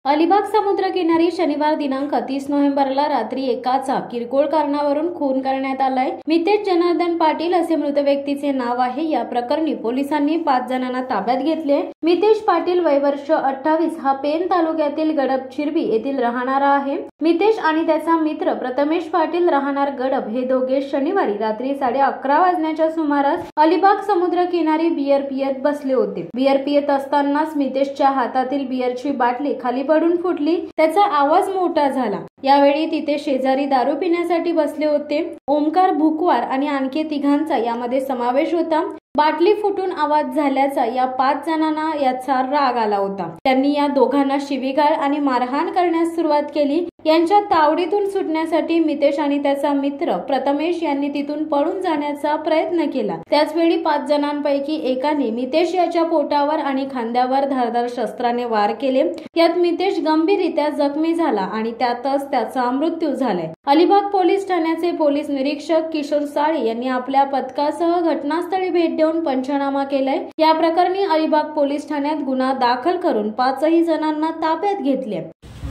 अलिबाग समुद्रकिनारी शनिवार दिनांक 30 नोव्हेंबरला रात्री एकाचा किरकोळ कारणावरून खून करण्यात आलाय। मितेश जनार्दन पाटील असे मृत व्यक्तीचे नाव आहे। या प्रकरणी पोलिसांनी 5 जणांना ताब्यात घेतले। मितेश पाटील वय वर्ष 28 हा पेन तालुक्यातील गडबचिरबी येथील राहणारा आहे। मितेश आणि त्याचा मित्र प्रथमेश पाटील राहणार गडब हे दोघे शनिवारी रात्री 11:30 वाजण्याच्या सुमारास अलिबाग समुद्रकिनारी बियर पियत बसले होते। बियर पियत असतानाच मितेशच्या हातातील बियरची बाटली खाली पडून फुटली। त्याचा आवाज मोठा झाला। यावेळी तिथे शेजारी दारू पिण्यासाठी बसले होते। ओमकार भुकवार आणि आणखी तिघांचा यामध्ये समावेश होता। बाटली फुटून आवाज झाल्याचा या 5 जणांना याचा राग आला होता। त्यांनी या दोघांना शिवीगाळ आणि मारहाण करण्यास सुरुवात केली। यांच्या तावडीतून सुटण्यासाठी मितेश आणि त्याचा मित्र प्रथमेश यांनी तिथून पळून जाण्याचा प्रयत्न केला। त्याचवेळी 5 जणांपैकी एकाने मितेश याच्या पोटावर आणि खांद्यावर धारदार शस्त्राने वार केले। यात मितेश गंभीररित्या जखमी झाला आणि त्यातच त्याचा मृत्यू झालाय। अलिबाग पोलीस ठाण्याचे पोलीस निरीक्षक किशोर साळे यांनी आपल्या पथकासह घटनास्थळी भेट देऊन पंचनामा केलाय। या प्रकरणी अलिबाग पोलीस ठाण्यात गुन्हा दाखल करून 5 जणांना ताब्यात घेतले।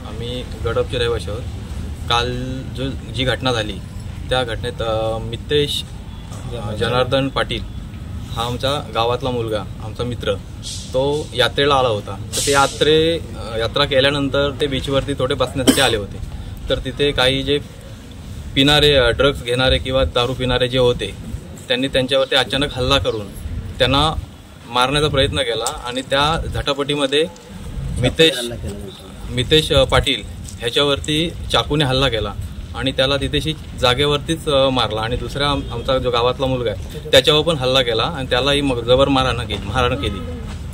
आम्ही गडबच्या रहिवासी आहोत। काल जी घटना झाली त्या घटनेत मितेश जनार्दन पाटील हा आमच्या गावातला मुलगा, आमचा मित्र, तो यात्रेला आला होता। तर ते यात्रा केल्यानंतर ते बीचवरती थोडे बसण्यासाठी आले होते। तर तिथे काही जे पिणारे, ड्रग्ज घेणारे किंवा दारू पिणारे जे होते त्यांनी त्यांच्यावरती अचानक हल्ला करून त्यांना मारण्याचा प्रयत्न केला आणि त्या झटापटीमध्ये मितेश पाटील ह्याच्यावरती चाकूने हल्ला केला आणि त्याला तिथेशी जागेवरतीच मारला। आणि दुसरा आमचा जो गावातला मुलगा आहे त्याच्यावर पण हल्ला केला आणि त्यालाही जबर मारहाण केली।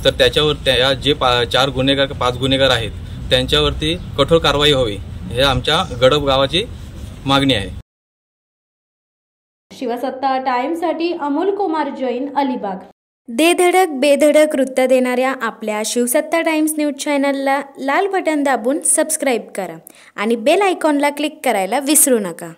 तर त्याच्यावर या जे 4 गुन्हेगार 5 गुन्हेगार आहेत त्यांच्यावरती कठोर कारवाई व्हावी हे आमच्या गडब गावाची मागणी आहे। शिवसत्ता टाइम्ससाठी अमोल कुमार जैन, अलिबाग। दे धडक बेधडक वृत्त देणाऱ्या आपल्या शिवसत्ता टाइम्स न्यूज चॅनलला लाल बटन दाबून सबस्क्राईब करा आणि बेल आयकॉनला क्लिक करायला विसरू नका।